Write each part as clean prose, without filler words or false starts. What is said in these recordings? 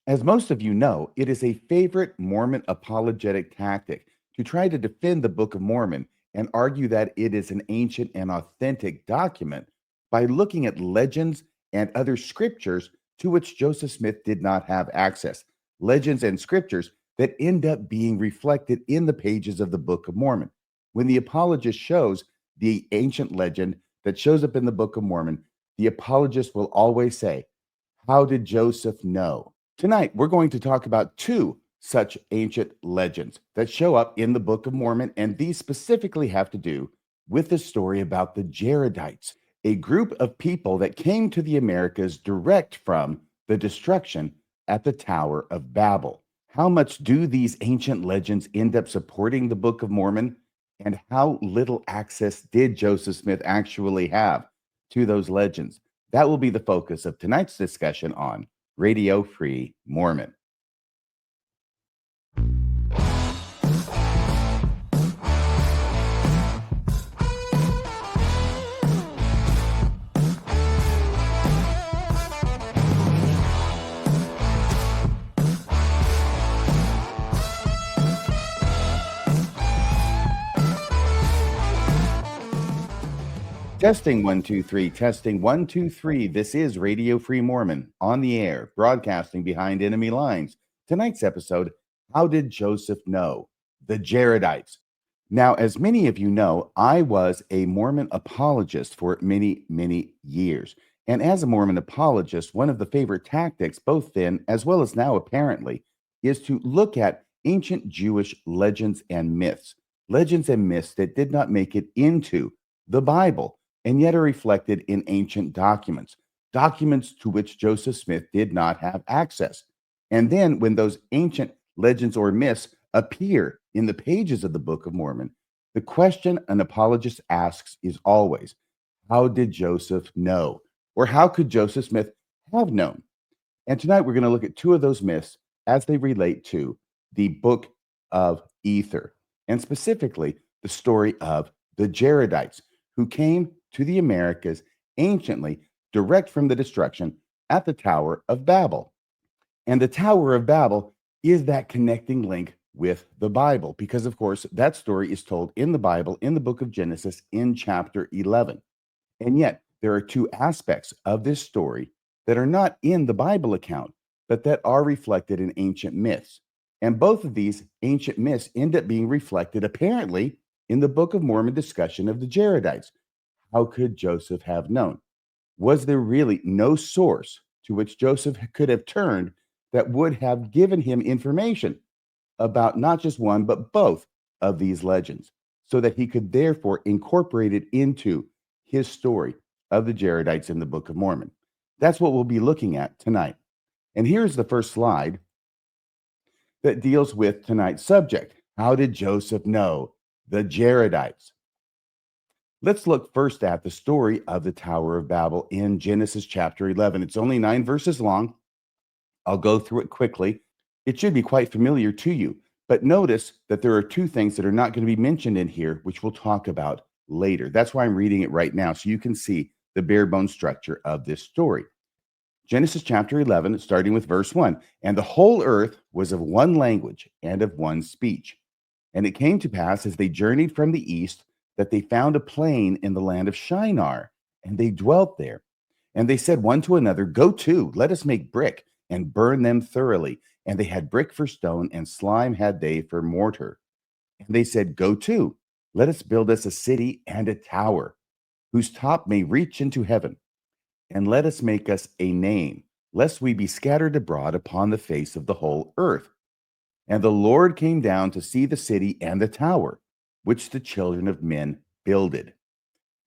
As most of you know, it is a favorite Mormon apologetic tactic to try to defend the Book of Mormon and argue that it is an ancient and authentic document by looking at legends and other scriptures to which Joseph Smith did not have access. Legends and scriptures that end up being reflected in the pages of the Book of Mormon. When the apologist shows the ancient legend that shows up in the Book of Mormon, the apologist will always say, "How did Joseph know?" Tonight, we're going to talk about two such ancient legends that show up in the Book of Mormon, and these specifically have to do with the story about the Jaredites, a group of people that came to the Americas direct from the destruction at the Tower of Babel. How much do these ancient legends end up supporting the Book of Mormon, and how little access did Joseph Smith actually have to those legends? That will be the focus of tonight's discussion on Radio Free Mormon. Testing 1 2 3, testing 1 2 3. This is Radio Free Mormon on the air, broadcasting behind enemy lines. Tonight's episode, How Did Joseph Know? The Jaredites. Now, as many of you know, I was a Mormon apologist for many, many years. And as a Mormon apologist, one of the favorite tactics, both then as well as now apparently, is to look at ancient Jewish legends and myths that did not make it into the Bible and yet are reflected in ancient documents to which Joseph Smith did not have access. And then when those ancient legends or myths appear in the pages of the Book of Mormon, the question an apologist asks is always, how did Joseph know? Or how could Joseph Smith have known? And tonight we're going to look at two of those myths as they relate to the Book of Ether, and specifically the story of the Jaredites, who came to the Americas anciently direct from the destruction at the Tower of Babel. And the Tower of Babel is that connecting link with the Bible, because of course that story is told in the Bible, in the book of Genesis, in chapter 11. And yet there are two aspects of this story that are not in the Bible account, but that are reflected in ancient myths. And both of these ancient myths end up being reflected apparently in the Book of Mormon discussion of the Jaredites. How could Joseph have known? Was there really no source to which Joseph could have turned that would have given him information about not just one, but both of these legends, so that he could therefore incorporate it into his story of the Jaredites in the Book of Mormon? That's what we'll be looking at tonight. And here's the first slide that deals with tonight's subject. How did Joseph know? The Jaredites. Let's look first at the story of the Tower of Babel in Genesis chapter 11. It's only 9 verses long. I'll go through it quickly. It should be quite familiar to you, but notice that there are two things that are not going to be mentioned in here, which we'll talk about later. That's why I'm reading it right now, so you can see the bare bone structure of this story. Genesis chapter 11, starting with verse 1. And the whole earth was of one language and of one speech. And it came to pass as they journeyed from the east that they found a plain in the land of Shinar, and they dwelt there. And they said one to another, Go to, let us make brick, and burn them thoroughly. And they had brick for stone, and slime had they for mortar. And they said, Go to, let us build us a city and a tower, whose top may reach into heaven. And let us make us a name, lest we be scattered abroad upon the face of the whole earth. And the Lord came down to see the city and the tower, which the children of men builded.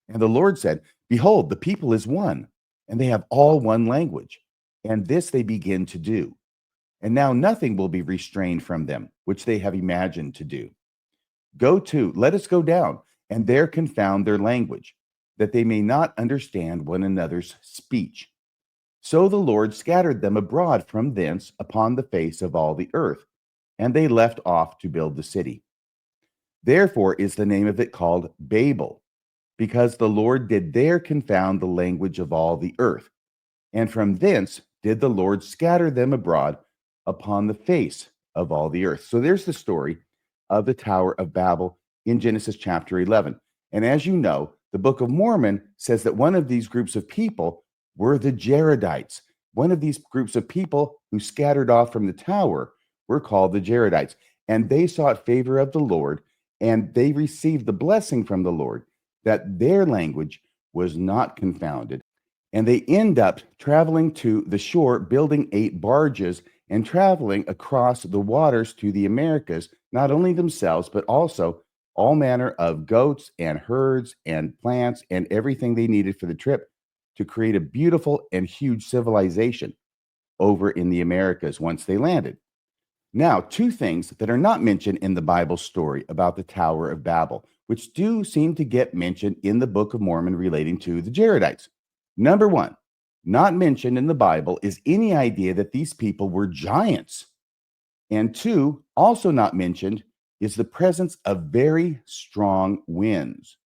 And the Lord said, Behold, the people is one, and they have all one language, and this they begin to do. And now nothing will be restrained from them, which they have imagined to do. Go to, let us go down, and there confound their language, that they may not understand one another's speech. So the Lord scattered them abroad from thence upon the face of all the earth, and they left off to build the city. Therefore is the name of it called Babel, because the Lord did there confound the language of all the earth. And from thence did the Lord scatter them abroad upon the face of all the earth. So there's the story of the Tower of Babel in Genesis chapter 11. And as you know, the Book of Mormon says that one of these groups of people were the Jaredites. One of these groups of people who scattered off from the tower were called the Jaredites. And they sought favor of the Lord, and they received the blessing from the Lord that their language was not confounded. And they end up traveling to the shore, building 8 barges and traveling across the waters to the Americas, not only themselves, but also all manner of goats and herds and plants and everything they needed for the trip to create a beautiful and huge civilization over in the Americas once they landed. Now, 2 things that are not mentioned in the Bible story about the Tower of Babel, which do seem to get mentioned in the Book of Mormon relating to the Jaredites. Number 1, not mentioned in the Bible is any idea that these people were giants. And 2, also not mentioned, is the presence of very strong winds,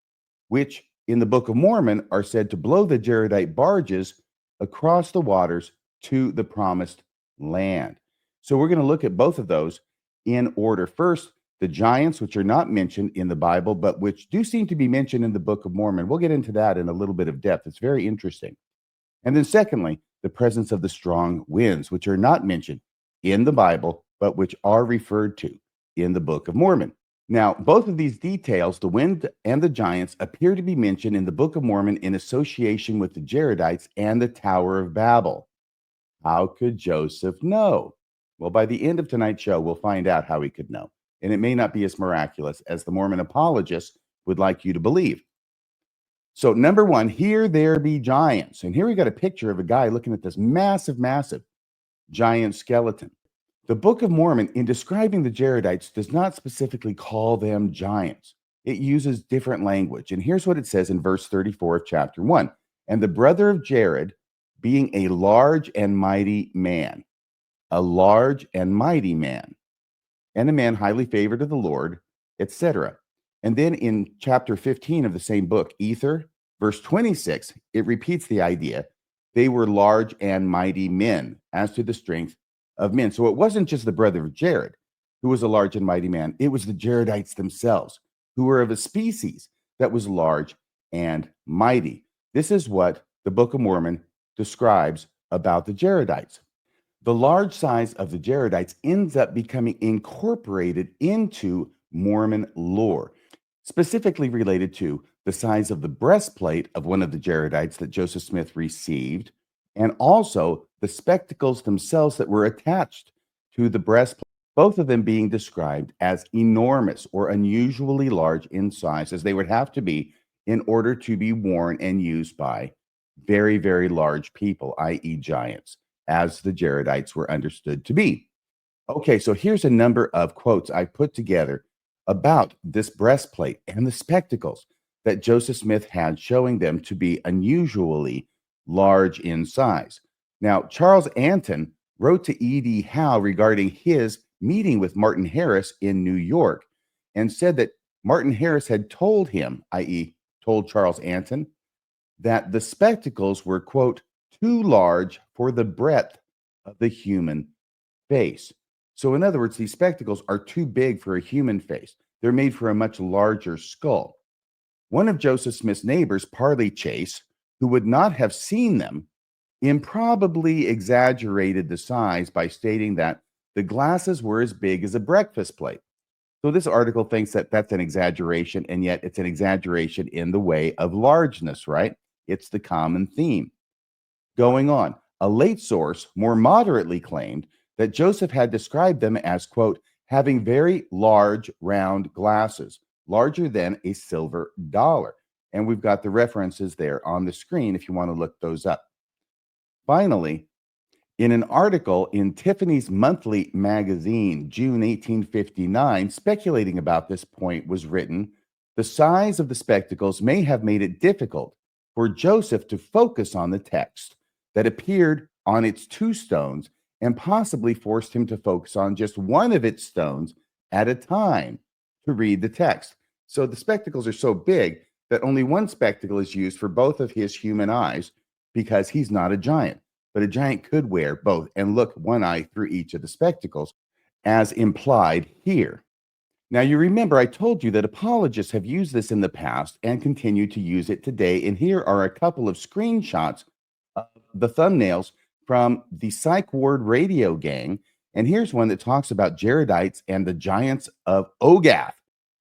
which in the Book of Mormon are said to blow the Jaredite barges across the waters to the promised land. So we're going to look at both of those in order. First, the giants, which are not mentioned in the Bible, but which do seem to be mentioned in the Book of Mormon. We'll get into that in a little bit of depth. It's very interesting. And then secondly, the presence of the strong winds, which are not mentioned in the Bible, but which are referred to in the Book of Mormon. Now, both of these details, the wind and the giants, appear to be mentioned in the Book of Mormon in association with the Jaredites and the Tower of Babel. How could Joseph know? Well, by the end of tonight's show, we'll find out how he could know. And it may not be as miraculous as the Mormon apologists would like you to believe. So, number 1, here there be giants. And here we got a picture of a guy looking at this massive, massive giant skeleton. The Book of Mormon, in describing the Jaredites, does not specifically call them giants. It uses different language. And here's what it says in verse 34 of chapter 1. And the brother of Jared, being a large and mighty man, a large and mighty man, and a man highly favored of the Lord, etc. And then in chapter 15 of the same book, Ether, verse 26, it repeats the idea. They were large and mighty men as to the strength of men. So it wasn't just the brother of Jared who was a large and mighty man. It was the Jaredites themselves who were of a species that was large and mighty. This is what the Book of Mormon describes about the Jaredites. The large size of the Jaredites ends up becoming incorporated into Mormon lore, specifically related to the size of the breastplate of one of the Jaredites that Joseph Smith received, and also the spectacles themselves that were attached to the breastplate, both of them being described as enormous or unusually large in size, as they would have to be in order to be worn and used by very, very large people, i.e. giants, as the Jaredites were understood to be. Okay, so here's a number of quotes I put together about this breastplate and the spectacles that Joseph Smith had, showing them to be unusually large in size. Now, Charles Anton wrote to E.D. Howe regarding his meeting with Martin Harris in New York and said that Martin Harris had told him, i.e., told Charles Anton, that the spectacles were, quote, too large for the breadth of the human face. So in other words, these spectacles are too big for a human face. They're made for a much larger skull. One of Joseph Smith's neighbors, Parley Chase, who would not have seen them, improbably exaggerated the size by stating that the glasses were as big as a breakfast plate. So this article thinks that that's an exaggeration, and yet it's an exaggeration in the way of largeness, right? It's the common theme. Going on, a late source more moderately claimed that Joseph had described them as, quote, having very large round glasses, larger than a silver dollar. And we've got the references there on the screen if you want to look those up. Finally, in an article in Tiffany's Monthly magazine, June 1859, speculating about this point was written, the size of the spectacles may have made it difficult for Joseph to focus on the text that appeared on its 2 stones and possibly forced him to focus on just one of its stones at a time to read the text. So the spectacles are so big that only one spectacle is used for both of his human eyes because he's not a giant. but a giant could wear both and look one eye through each of the spectacles, as implied here. Now, you remember I told you that apologists have used this in the past and continue to use it today. And here are a couple of screenshots of the thumbnails from the Psych Ward radio gang. And here's one that talks about Jaredites and the giants of Ogath.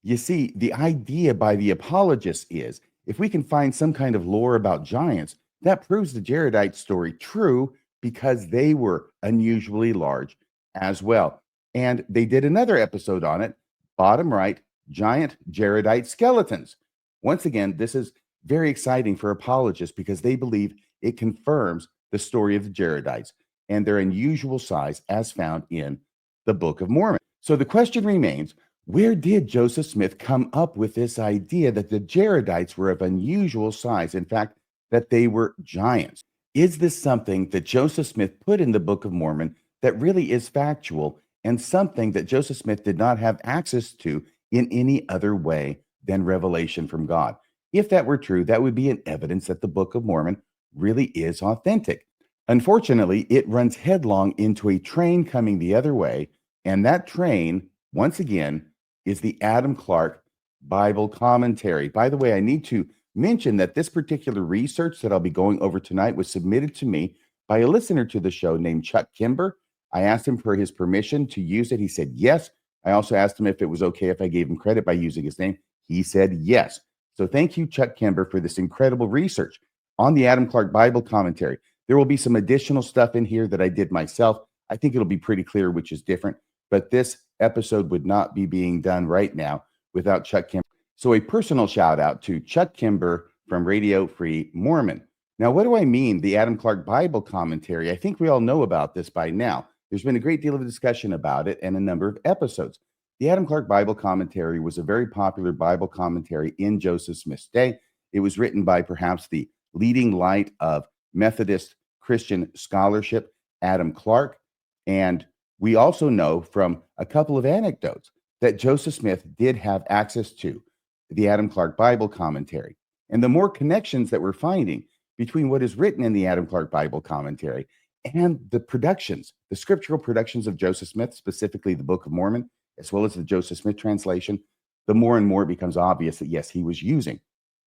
You see, the idea by the apologists is if we can find some kind of lore about giants, that proves the Jaredite story true because they were unusually large as well. And they did another episode on it. Bottom right, giant Jaredite skeletons. Once again, this is very exciting for apologists because they believe it confirms the story of the Jaredites and their unusual size as found in the Book of Mormon. So the question remains, where did Joseph Smith come up with this idea that the Jaredites were of unusual size? In fact, that they were giants. Is this something that Joseph Smith put in the Book of Mormon that really is factual and something that Joseph Smith did not have access to in any other way than revelation from God? If that were true, that would be an evidence that the Book of Mormon really is authentic. Unfortunately, it runs headlong into a train coming the other way, and that train, once again, is the Adam Clarke Bible commentary. By the way, I need to mention that this particular research that I'll be going over tonight was submitted to me by a listener to the show named Chuck Kimber. I asked him for his permission to use it. He said yes. I also asked him if it was okay if I gave him credit by using his name. He said yes. So thank you, Chuck Kimber, for this incredible research on the Adam Clarke Bible commentary. There will be some additional stuff in here that I did myself. I think it'll be pretty clear which is different, but this episode would not be being done right now without Chuck Kimber. So a personal shout out to Chuck Kimber from Radio Free Mormon. Now, what do I mean, the Adam Clarke Bible commentary? I think we all know about this by now. There's been a great deal of discussion about it and a number of episodes. The Adam Clarke Bible commentary was a very popular Bible commentary in Joseph Smith's day. It was written by perhaps the leading light of Methodist Christian scholarship, Adam Clarke. And we also know from a couple of anecdotes that Joseph Smith did have access to the Adam Clarke Bible commentary. And the more connections that we're finding between what is written in the Adam Clarke Bible commentary and the productions, the scriptural productions of Joseph Smith, specifically the Book of Mormon, as well as the Joseph Smith translation, the more and more it becomes obvious that, yes, he was using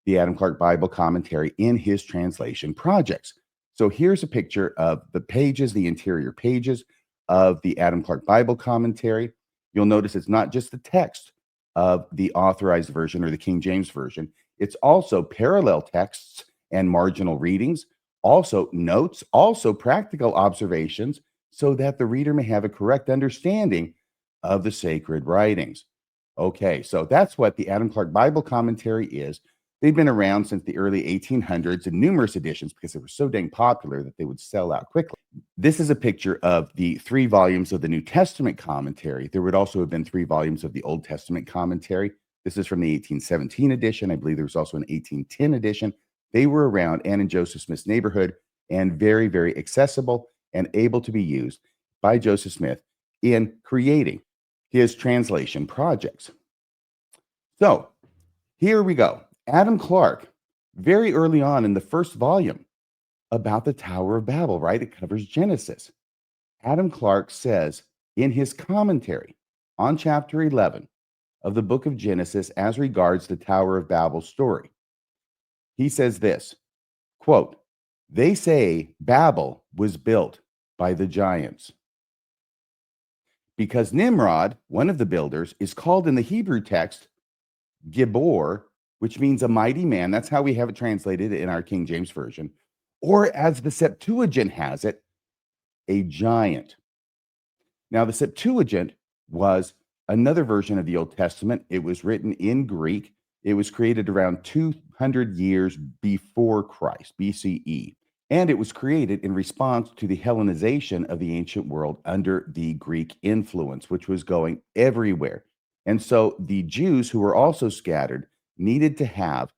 the Adam Clarke Bible commentary in his translation projects. So here's a picture of the pages, the interior pages of the Adam Clarke Bible commentary. You'll notice it's not just the text of the authorized version or the King James Version. It's also parallel texts and marginal readings, also notes, also practical observations, so that the reader may have a correct understanding of the sacred writings. Okay, so that's what the Adam Clarke Bible commentary is. They've been around since the early 1800s in numerous editions because they were so dang popular that they would sell out quickly. This is a picture of the 3 volumes of the New Testament commentary. There would also have been 3 volumes of the Old Testament commentary. This is from the 1817 edition. I believe there was also an 1810 edition. They were around and in Joseph Smith's neighborhood and very, very accessible and able to be used by Joseph Smith in creating his translation projects. So here we go. Adam Clarke, very early on in the first volume about the Tower of Babel, right? It covers Genesis. Adam Clarke says in his commentary on chapter 11 of the book of Genesis as regards the Tower of Babel story, he says this, quote, "They say Babel was built by the giants because Nimrod, one of the builders, is called in the Hebrew text Gibor, which means a mighty man." That's how we have it translated in our King James Version. Or as the Septuagint has it, a giant. Now, the Septuagint was another version of the Old Testament. It was written in Greek. It was created around 200 years before Christ, BCE. And it was created in response to the Hellenization of the ancient world under the Greek influence, which was going everywhere. And so the Jews who were also scattered needed to have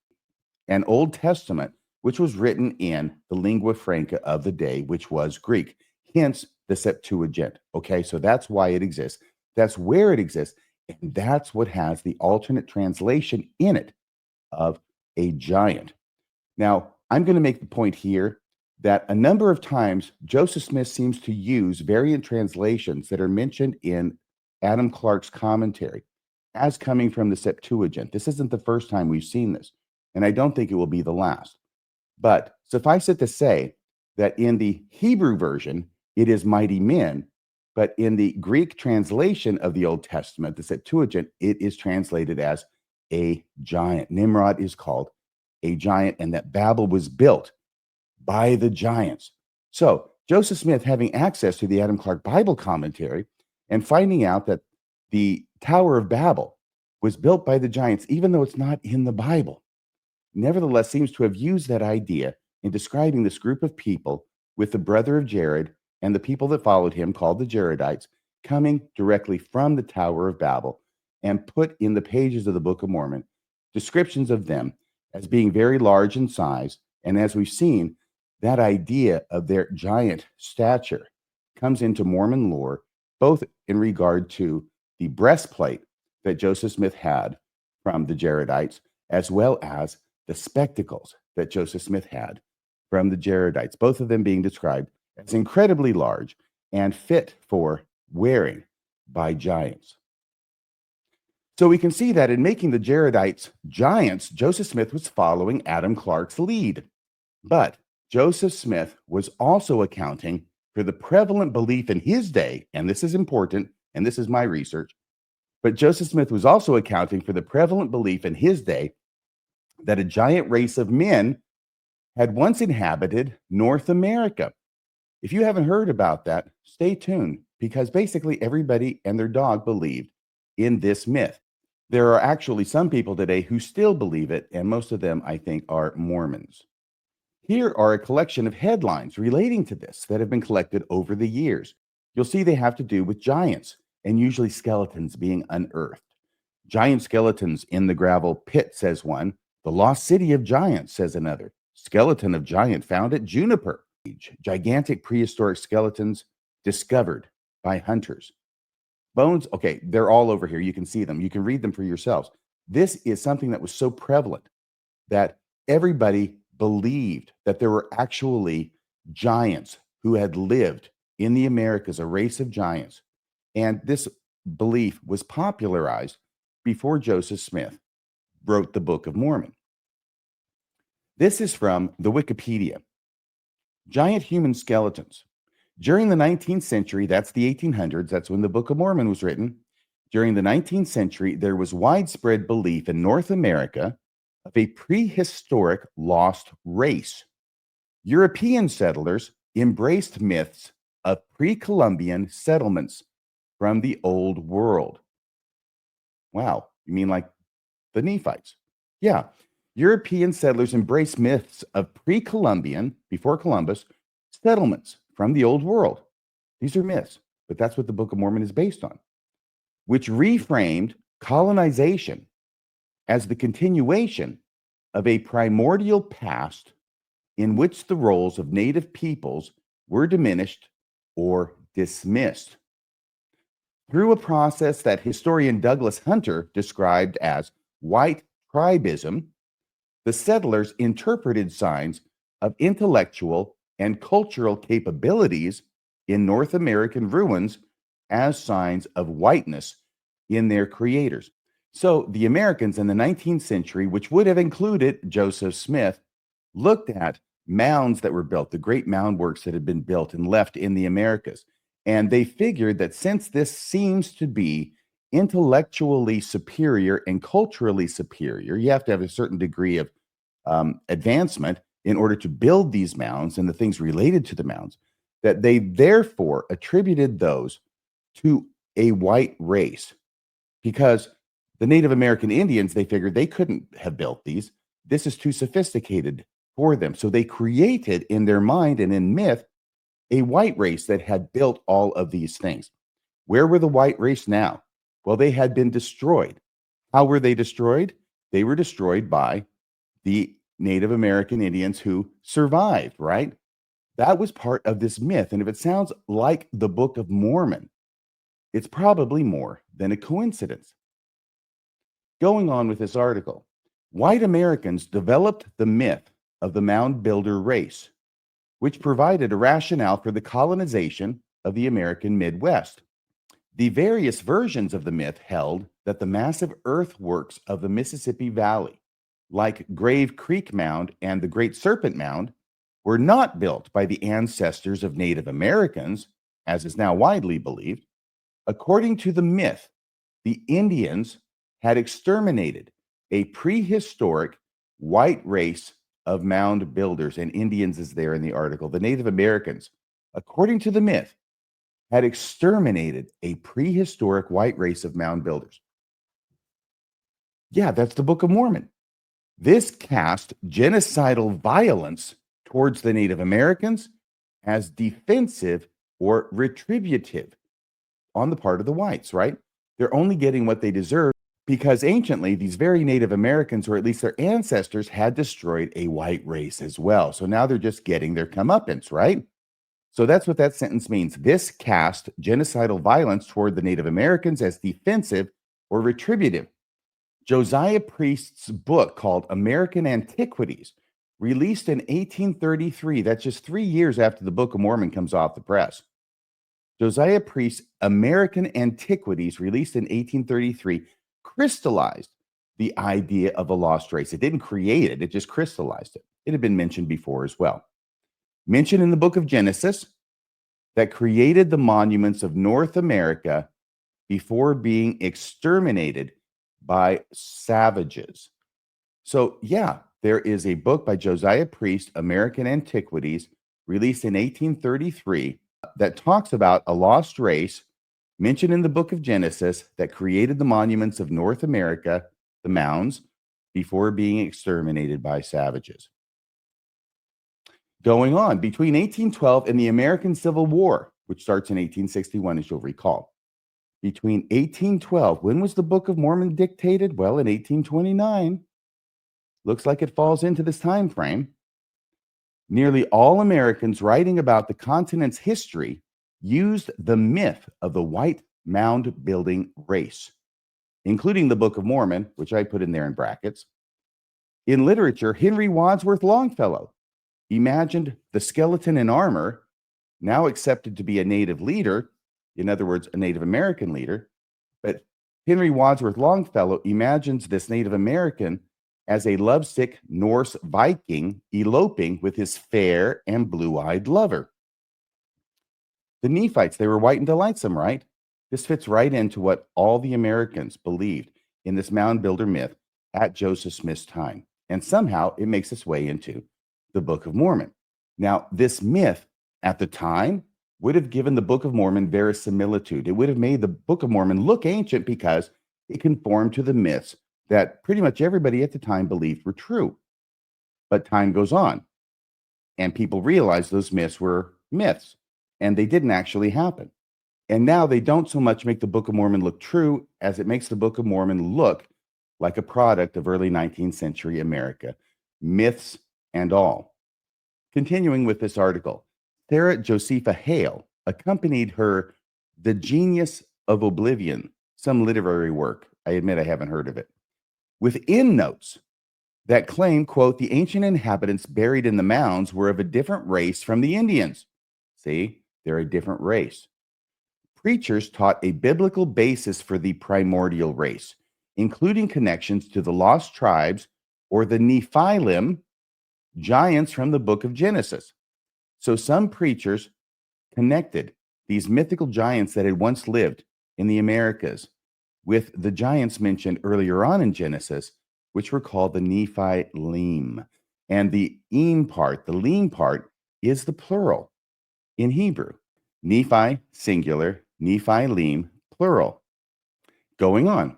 an Old Testament, which was written in the lingua franca of the day, which was Greek, hence the Septuagint. Okay, so that's why it exists. That's where it exists. And that's what has the alternate translation in it of a giant. Now, I'm going to make the point here that a number of times Joseph Smith seems to use variant translations that are mentioned in Adam Clarke's commentary as coming from the Septuagint. This isn't the first time we've seen this, and I don't think it will be the last. But suffice it to say that in the Hebrew version, it is mighty men, but in the Greek translation of the Old Testament, the Septuagint, it is translated as a giant. Nimrod is called a giant, and that Babel was built by the giants. So Joseph Smith, having access to the Adam Clarke Bible commentary and finding out that the Tower of Babel was built by the giants, even though it's not in the Bible, nevertheless seems to have used that idea in describing this group of people with the brother of Jared and the people that followed him, called the Jaredites, coming directly from the Tower of Babel, and put in the pages of the Book of Mormon descriptions of them as being very large in size. And as we've seen, that idea of their giant stature comes into Mormon lore, both in regard to the breastplate that Joseph Smith had from the Jaredites, as well as the spectacles that Joseph Smith had from the Jaredites, both of them being described as incredibly large and fit for wearing by giants. So we can see that in making the Jaredites giants, Joseph Smith was following Adam Clarke's lead. But Joseph Smith was also accounting for the prevalent belief in his day, and this is important, and this is my research, but Joseph Smith was also accounting for the prevalent belief in his day that a giant race of men had once inhabited North America. If you haven't heard about that, stay tuned, because basically everybody and their dog believed in this myth. There are actually some people today who still believe it, and most of them, I think, are Mormons. Here are a collection of headlines relating to this that have been collected over the years. You'll see they have to do with giants, and usually skeletons being unearthed. Giant skeletons in the gravel pit, says one. The lost city of giants, says another. Skeleton of giant found at Juniper. Gigantic prehistoric skeletons discovered by hunters. Bones, okay, they're all over here. You can see them. You can read them for yourselves. This is something that was so prevalent that everybody believed that there were actually giants who had lived in the Americas, a race of giants. And this belief was popularized before Joseph Smith wrote the Book of Mormon. This is from the Wikipedia. Giant human skeletons. During the 19th century, that's the 1800s, that's when the Book of Mormon was written. During the 19th century, there was widespread belief in North America of a prehistoric lost race. European settlers embraced myths of pre-Columbian settlements from the Old World. Wow, you mean like the Nephites? Yeah. European settlers embraced myths of pre-Columbian, before Columbus, settlements from the Old World. These are myths, but that's what the Book of Mormon is based on, which reframed colonization as the continuation of a primordial past in which the roles of native peoples were diminished or dismissed. Through a process that historian Douglas Hunter described as white tribism, the settlers interpreted signs of intellectual and cultural capabilities in North American ruins as signs of whiteness in their creators. So the Americans in the 19th century, which would have included Joseph Smith, looked at mounds that were built, the great mound works that had been built and left in the Americas. And they figured that since this seems to be intellectually superior and culturally superior, you have to have a certain degree of advancement in order to build these mounds and the things related to the mounds, that they therefore attributed those to a white race, because the Native American Indians, they figured they couldn't have built these. This is too sophisticated for them. So they created in their mind and in myth a white race that had built all of these things. Where were the white race now? Well, they had been destroyed. How were they destroyed? They were destroyed by the Native American Indians who survived, right? That was part of this myth. And if it sounds like the Book of Mormon, it's probably more than a coincidence. Going on with this article, white Americans developed the myth of the mound builder race. which provided a rationale for the colonization of the American Midwest. The various versions of the myth held that the massive earthworks of the Mississippi Valley, like Grave Creek Mound and the Great Serpent Mound, were not built by the ancestors of Native Americans, as is now widely believed. According to the myth, the Indians had exterminated a prehistoric white race of mound builders, and Indians is there in the article. The Native Americans, according to the myth, had exterminated a prehistoric white race of mound builders. Yeah, that's the Book of Mormon. This cast genocidal violence towards the Native Americans as defensive or retributive on the part of the whites, right? They're only getting what they deserve because anciently these very Native Americans, or at least their ancestors, had destroyed a white race as well. So now they're just getting their comeuppance, right? So that's what that sentence means. This cast genocidal violence toward the Native Americans as defensive or retributive. Josiah Priest's book called American Antiquities, released in 1833, that's just 3 years after the Book of Mormon comes off the press. Josiah Priest's American Antiquities, released in 1833, crystallized the idea of a lost race. It didn't create it, it just crystallized it. It had been mentioned before as well. Mentioned in the book of Genesis that created the monuments of North America before being exterminated by savages. So, yeah, there is a book by Josiah Priest, American Antiquities, released in 1833, that talks about a lost race mentioned in the book of Genesis that created the monuments of North America, the mounds, before being exterminated by savages. Going on, between 1812 and the American Civil War, which starts in 1861, as you'll recall. Between 1812, when was the Book of Mormon dictated? Well, in 1829. Looks like it falls into this time frame. Nearly all Americans writing about the continent's history used the myth of the white mound building race, including the Book of Mormon, which I put in there in brackets. In literature, Henry Wadsworth Longfellow imagined the skeleton in armor, now accepted to be a native leader, in other words, a Native American leader. But Henry Wadsworth Longfellow imagines this Native American as a lovesick Norse Viking eloping with his fair and blue-eyed lover. The Nephites, they were white and delightsome, right? This fits right into what all the Americans believed in this mound builder myth at Joseph Smith's time. And somehow it makes its way into the Book of Mormon. Now, this myth at the time would have given the Book of Mormon verisimilitude. It would have made the Book of Mormon look ancient because it conformed to the myths that pretty much everybody at the time believed were true. But time goes on, and people realize those myths were myths, and they didn't actually happen. And now they don't so much make the Book of Mormon look true as it makes the Book of Mormon look like a product of early 19th century America, myths and all. Continuing with this article, Sarah Josepha Hale accompanied her The Genius of Oblivion, some literary work. I admit I haven't heard of it, with endnotes that claim, quote, the ancient inhabitants buried in the mounds were of a different race from the Indians. See, they're a different race. Preachers taught a biblical basis for the primordial race, including connections to the lost tribes or the Nephilim, giants from the book of Genesis. So some preachers connected these mythical giants that had once lived in the Americas with the giants mentioned earlier on in Genesis, which were called the Nephilim. And the im part, the lim part, is the plural in Hebrew. Nephi, singular, Nephilim, plural. Going on.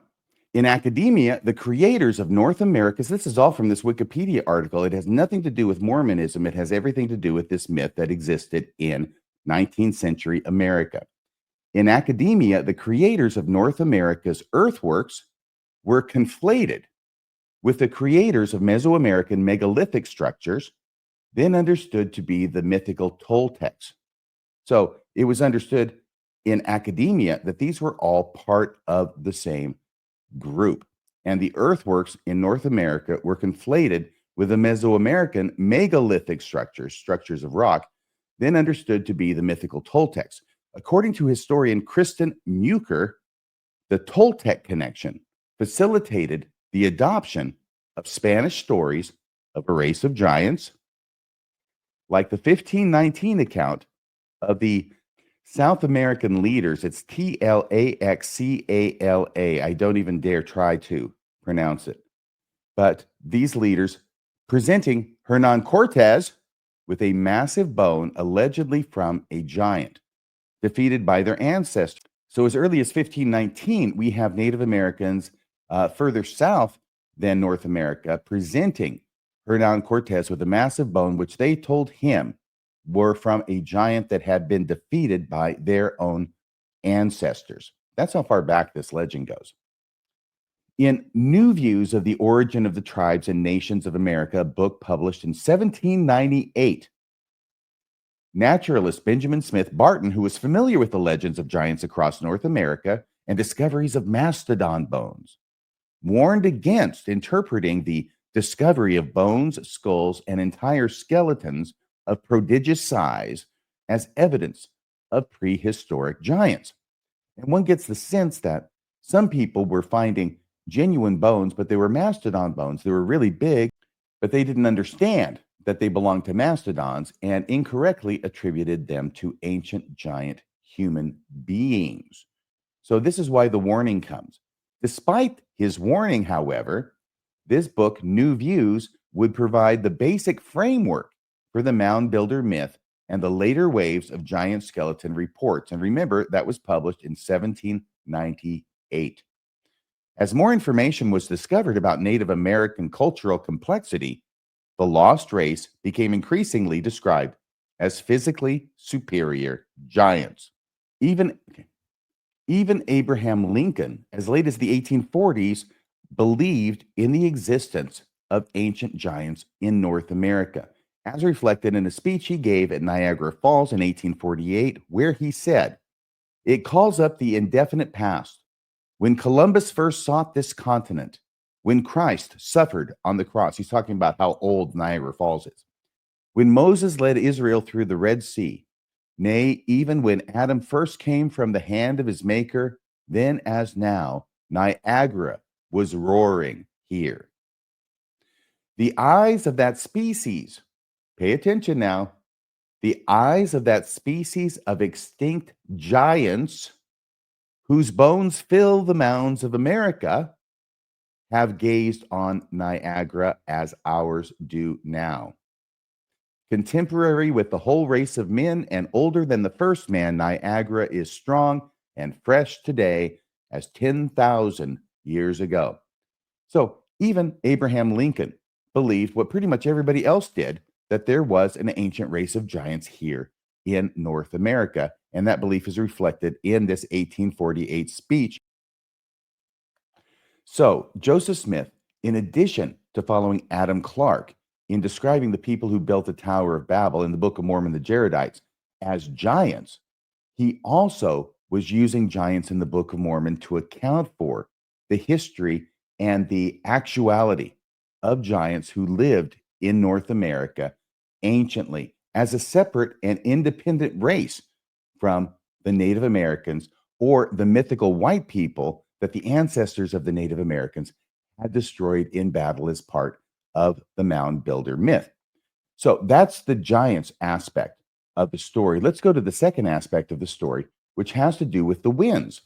In academia, the creators of North America, this is all from this Wikipedia article. It has nothing to do with Mormonism. It has everything to do with this myth that existed in 19th century America. In academia, the creators of North America's earthworks were conflated with the creators of Mesoamerican megalithic structures, then understood to be the mythical Toltecs. So it was understood in academia that these were all part of the same group. And the earthworks in North America were conflated with the Mesoamerican megalithic structures of rock, then understood to be the mythical Toltecs. According to historian Kristen Muker, the Toltec connection facilitated the adoption of Spanish stories of a race of giants, like the 1519 account of the South American leaders. It's Tlaxcala. I don't even dare try to pronounce it. But these leaders presenting Hernan Cortez with a massive bone allegedly from a giant defeated by their ancestors. So as early as 1519, we have Native Americans further south than North America presenting Hernan Cortez with a massive bone, which they told him were from a giant that had been defeated by their own ancestors. That's how far back this legend goes. In New Views of the Origin of the Tribes and Nations of America, a book published in 1798, naturalist Benjamin Smith Barton, who was familiar with the legends of giants across North America and discoveries of mastodon bones, warned against interpreting the discovery of bones, skulls, and entire skeletons of prodigious size as evidence of prehistoric giants. And one gets the sense that some people were finding genuine bones, but they were mastodon bones. They were really big, but they didn't understand that they belonged to mastodons and incorrectly attributed them to ancient giant human beings. So this is why the warning comes. Despite his warning, however, this book, New Views, would provide the basic framework for the mound builder myth and the later waves of giant skeleton reports. And remember, that was published in 1798. As more information was discovered about Native American cultural complexity, the lost race became increasingly described as physically superior giants. Even Abraham Lincoln, as late as the 1840s, believed in the existence of ancient giants in North America, as reflected in a speech he gave at Niagara Falls in 1848, where he said, "It calls up the indefinite past. When Columbus first sought this continent, when Christ suffered on the cross," he's talking about how old Niagara Falls is, "when Moses led Israel through the Red Sea, nay, even when Adam first came from the hand of his maker, then as now, Niagara was roaring here. The eyes of that species," pay attention now, "the eyes of that species of extinct giants whose bones fill the mounds of America have gazed on Niagara as ours do now. Contemporary with the whole race of men and older than the first man, Niagara is strong and fresh today as 10,000 years ago." So even Abraham Lincoln believed what pretty much everybody else did, that there was an ancient race of giants here in North America. And that belief is reflected in this 1848 speech. So Joseph Smith, in addition to following Adam Clarke in describing the people who built the Tower of Babel in the Book of Mormon, the Jaredites, as giants, he also was using giants in the Book of Mormon to account for the history and the actuality of giants who lived in North America anciently as a separate and independent race from the Native Americans or the mythical white people that the ancestors of the Native Americans had destroyed in battle as part of the mound builder myth. So that's the giants aspect of the story. Let's go to the second aspect of the story, which has to do with the winds.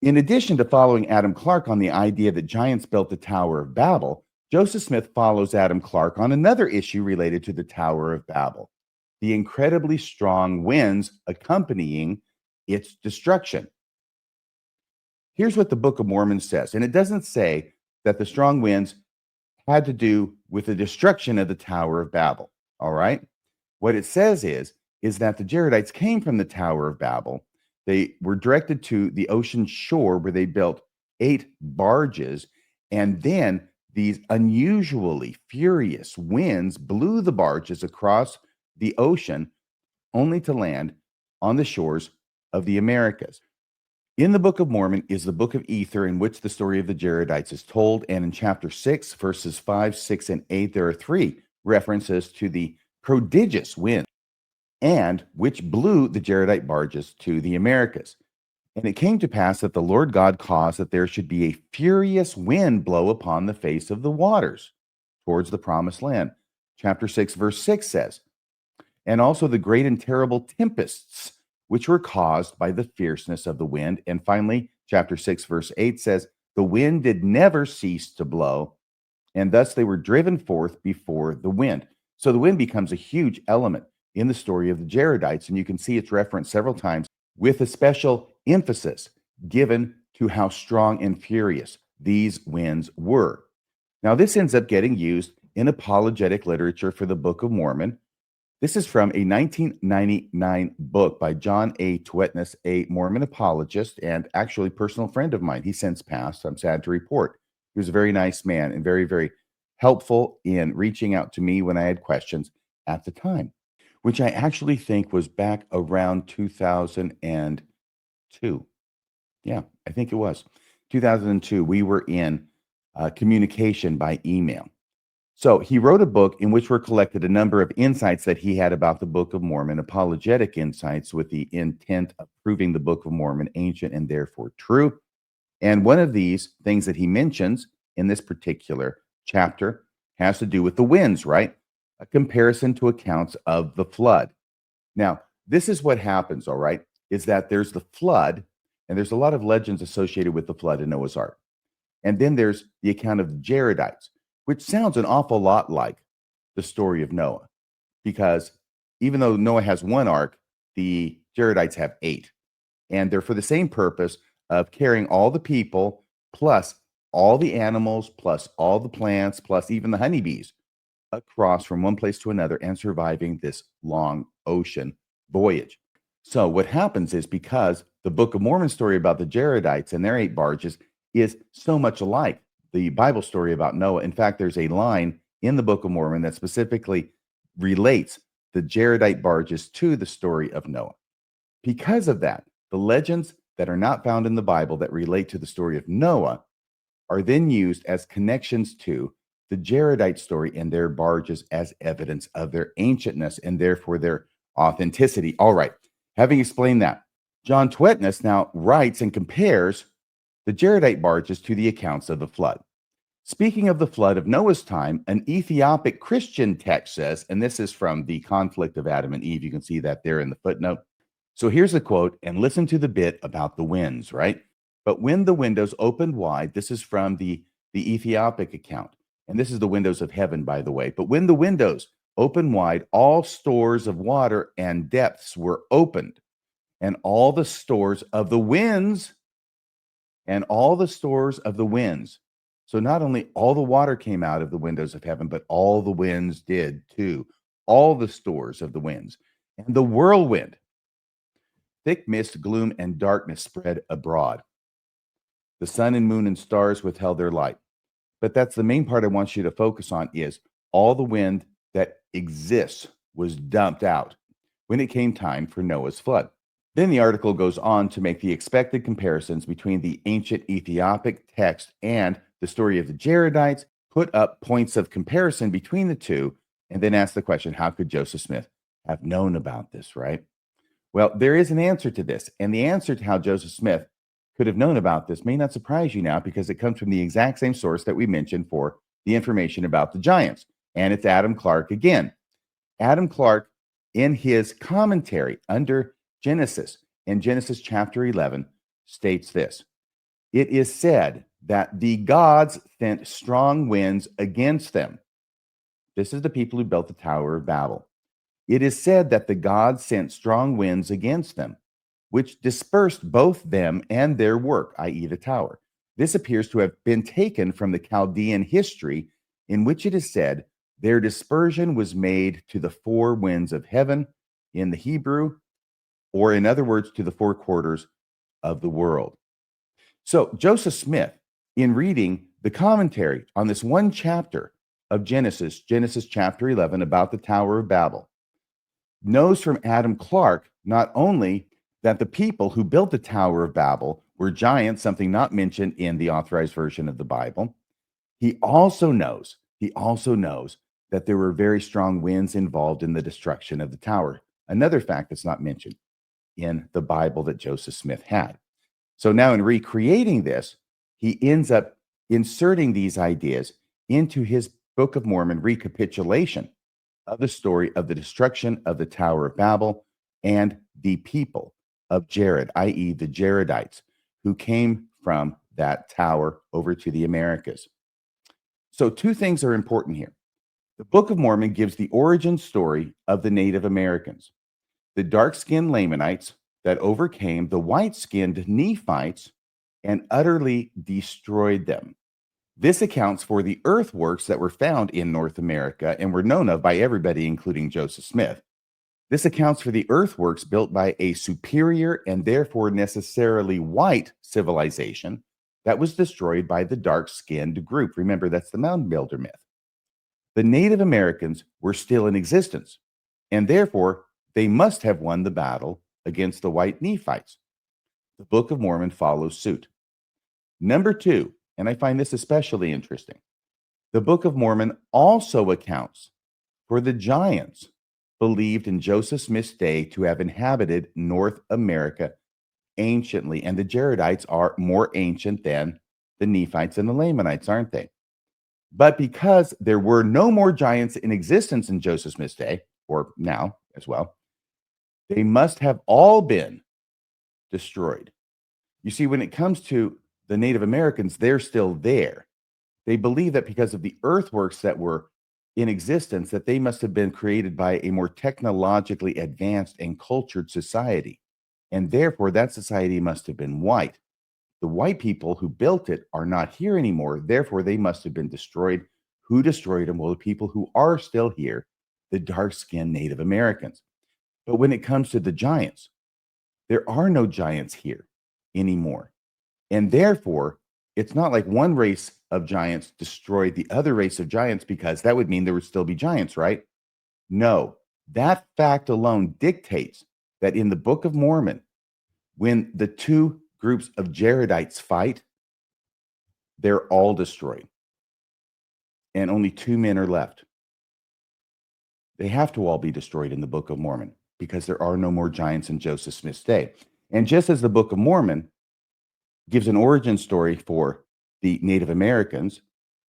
In addition to following Adam Clarke on the idea that giants built the Tower of Babel, Joseph Smith follows Adam Clarke on another issue related to the Tower of Babel: the incredibly strong winds accompanying its destruction. Here's what the Book of Mormon says, and it doesn't say that the strong winds had to do with the destruction of the Tower of Babel, all right? What it says is that the Jaredites came from the Tower of Babel. They were directed to the ocean shore where they built 8 barges, and then these unusually furious winds blew the barges across the ocean only to land on the shores of the Americas. In the Book of Mormon is the Book of Ether, in which the story of the Jaredites is told. And in chapter 6, verses 5, 6, and 8, there are 3 references to the prodigious wind, and which blew the Jaredite barges to the Americas. And it came to pass that the Lord God caused that there should be a furious wind blow upon the face of the waters towards the promised land. Chapter 6, verse 6 says, and also the great and terrible tempests, which were caused by the fierceness of the wind. And finally, chapter 6, verse 8 says, the wind did never cease to blow, and thus they were driven forth before the wind. So the wind becomes a huge element in the story of the Jaredites, and you can see it's referenced several times with a special emphasis given to how strong and furious these winds were. Now, this ends up getting used in apologetic literature for the Book of Mormon. This is from a 1999 book by John A. Twetness, a Mormon apologist and actually personal friend of mine. He since passed, I'm sad to report. He was a very nice man and very, very helpful in reaching out to me when I had questions at the time, which I actually think was back around 2002. Yeah, I think it was 2002. We were in communication by email. So he wrote a book in which were collected a number of insights that he had about the Book of Mormon, apologetic insights with the intent of proving the Book of Mormon ancient and therefore true. And one of these things that he mentions in this particular chapter has to do with the winds, right? A comparison to accounts of the flood. Now, this is what happens, all right, is that there's the flood, and there's a lot of legends associated with the flood in Noah's Ark. And then there's the account of the Jaredites, which sounds an awful lot like the story of Noah, because even though Noah has one ark, the Jaredites have 8. And they're for the same purpose of carrying all the people, plus all the animals, plus all the plants, plus even the honeybees across from one place to another and surviving this long ocean voyage. So what happens is, because the Book of Mormon story about the Jaredites and their 8 barges is so much alike the Bible story about Noah. In fact, there's a line in the Book of Mormon that specifically relates the Jaredite barges to the story of Noah. Because of that, the legends that are not found in the Bible that relate to the story of Noah are then used as connections to the Jaredite story and their barges as evidence of their ancientness and therefore their authenticity. All right, having explained that, John Twetness now writes and compares the Jaredite barges to the accounts of the flood. Speaking of the flood of Noah's time, an Ethiopic Christian text says, and this is from the conflict of Adam and Eve. You can see that there in the footnote. So here's the quote, and listen to the bit about the winds, right? But when the windows opened wide, this is from the Ethiopic account. And this is the windows of heaven, by the way. But when the windows opened wide, all stores of water and depths were opened, and all the stores of the winds, So not only all the water came out of the windows of heaven, but all the winds did too. All the stores of the winds. And the whirlwind. Thick mist, gloom, and darkness spread abroad. The sun and moon and stars withheld their light. But that's the main part I want you to focus on, is all the wind that exists was dumped out when it came time for Noah's flood. Then the article goes on to make the expected comparisons between the ancient Ethiopic text and the story of the Jaredites, put up points of comparison between the two, and then ask the question, how could Joseph Smith have known about this, right? Well, there is an answer to this, and the answer to how Joseph Smith could have known about this may not surprise you now, because it comes from the exact same source that we mentioned for the information about the giants, and it's Adam Clarke again. Adam Clarke, in his commentary under Genesis, in Genesis chapter 11, states this: it is said that the gods sent strong winds against them. This is the people who built the Tower of Babel. It is said that the gods sent strong winds against them, which dispersed both them and their work, i.e., the tower. This appears to have been taken from the Chaldean history, in which it is said their dispersion was made to the 4 winds of heaven in the Hebrew, or in other words, to the 4 quarters of the world. So Joseph Smith, in reading the commentary on this one chapter of Genesis, Genesis chapter 11, about the Tower of Babel, knows from Adam Clarke not only that the people who built the Tower of Babel were giants, something not mentioned in the authorized version of the Bible. He also knows that there were very strong winds involved in the destruction of the tower. Another fact that's not mentioned in the Bible that Joseph Smith had. So now in recreating this, he ends up inserting these ideas into his Book of Mormon recapitulation of the story of the destruction of the Tower of Babel and the people of Jared, i.e., the Jaredites, who came from that tower over to the Americas. So, two things are important here. The Book of Mormon gives the origin story of the Native Americans, the dark skinned Lamanites that overcame the white skinned Nephites and utterly destroyed them. This accounts for the earthworks that were found in North America and were known of by everybody, including Joseph Smith. This accounts for the earthworks built by a superior and therefore necessarily white civilization that was destroyed by the dark-skinned group. Remember, that's the mound builder myth. The Native Americans were still in existence, and therefore they must have won the battle against the white Nephites. The Book of Mormon follows suit. Number two, and I find this especially interesting, the Book of Mormon also accounts for the giants believed in Joseph Smith's day to have inhabited North America anciently. And the Jaredites are more ancient than the Nephites and the Lamanites, aren't they? But because there were no more giants in existence in Joseph Smith's day, or now as well, they must have all been destroyed. You see, when it comes to the Native Americans, they're still there. They believe that because of the earthworks that were in existence, that they must have been created by a more technologically advanced and cultured society. And therefore, that society must have been white. The white people who built it are not here anymore. Therefore, they must have been destroyed. Who destroyed them? Well, the people who are still here, the dark-skinned Native Americans. But when it comes to the giants, there are no giants here anymore. And therefore, it's not like one race of giants destroyed the other race of giants, because that would mean there would still be giants, right? No, that fact alone dictates that in the Book of Mormon, when the two groups of Jaredites fight, they're all destroyed. And only two men are left. They have to all be destroyed in the Book of Mormon because there are no more giants in Joseph Smith's day. And just as the Book of Mormon gives an origin story for the Native Americans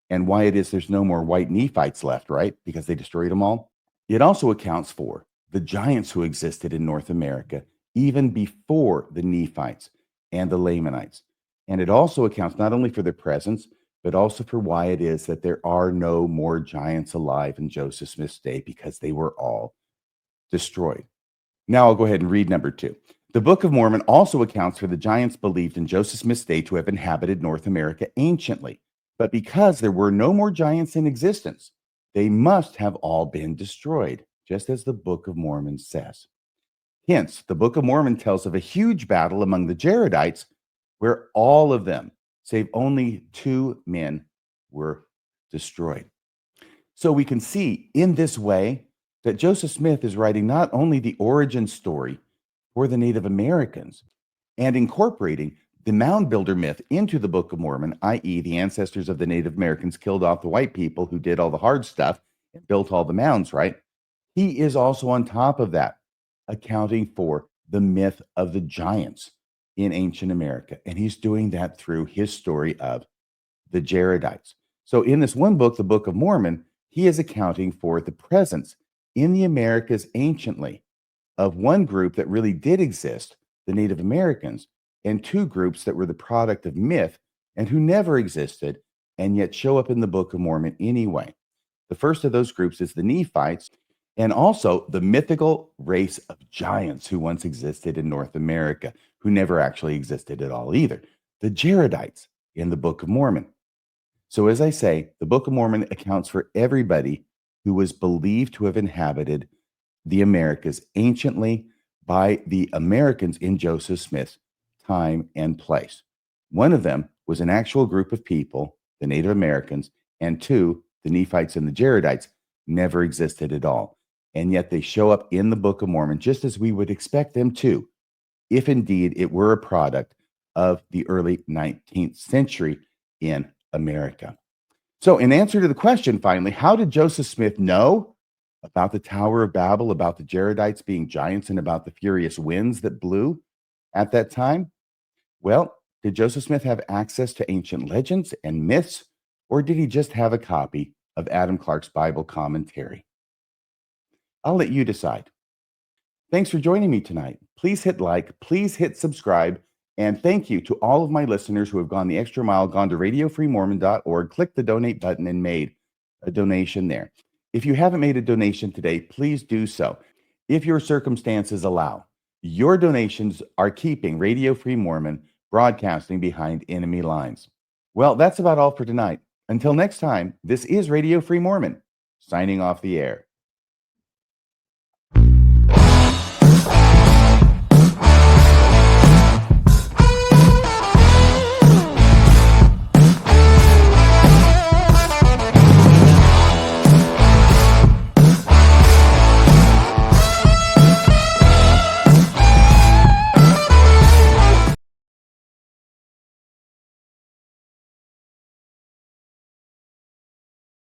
and why it is there's no more white Nephites left, right? Because they destroyed them all. It also accounts for the giants who existed in North America even before the Nephites and the Lamanites. And it also accounts not only for their presence, but also for why it is that there are no more giants alive in Joseph Smith's day, because they were all destroyed. Now I'll go ahead and read number two. The Book of Mormon also accounts for the giants believed in Joseph Smith's day to have inhabited North America anciently. But because there were no more giants in existence, they must have all been destroyed, just as the Book of Mormon says. Hence, the Book of Mormon tells of a huge battle among the Jaredites where all of them, save only two men, were destroyed. So we can see in this way that Joseph Smith is writing not only the origin story for the Native Americans and incorporating the mound builder myth into the Book of Mormon, i.e., the ancestors of the Native Americans killed off the white people who did all the hard stuff and built all the mounds, right? He is also on top of that, accounting for the myth of the giants in ancient America. And he's doing that through his story of the Jaredites. So in this one book, the Book of Mormon, he is accounting for the presence in the Americas anciently of one group that really did exist, the Native Americans, and two groups that were the product of myth and who never existed and yet show up in the Book of Mormon anyway. The first of those groups is the Nephites, and also the mythical race of giants who once existed in North America, who never actually existed at all either, the Jaredites in the Book of Mormon. So as I say, the Book of Mormon accounts for everybody who was believed to have inhabited the Americas anciently by the Americans in Joseph Smith's time and place. One of them was an actual group of people, the Native Americans, and two, the Nephites and the Jaredites, never existed at all. And yet they show up in the Book of Mormon just as we would expect them to if indeed it were a product of the early 19th century in America. So, in answer to the question, finally, how did Joseph Smith know about the Tower of Babel, about the Jaredites being giants, and about the furious winds that blew at that time? Well, did Joseph Smith have access to ancient legends and myths, or did he just have a copy of Adam Clarke's Bible commentary? I'll let you decide. Thanks for joining me tonight. Please hit like, please hit subscribe, and thank you to all of my listeners who have gone the extra mile, gone to radiofreemormon.org, clicked the donate button, and made a donation there. If you haven't made a donation today, please do so. If your circumstances allow, your donations are keeping Radio Free Mormon broadcasting behind enemy lines. Well, that's about all for tonight. Until next time, this is Radio Free Mormon, signing off the air.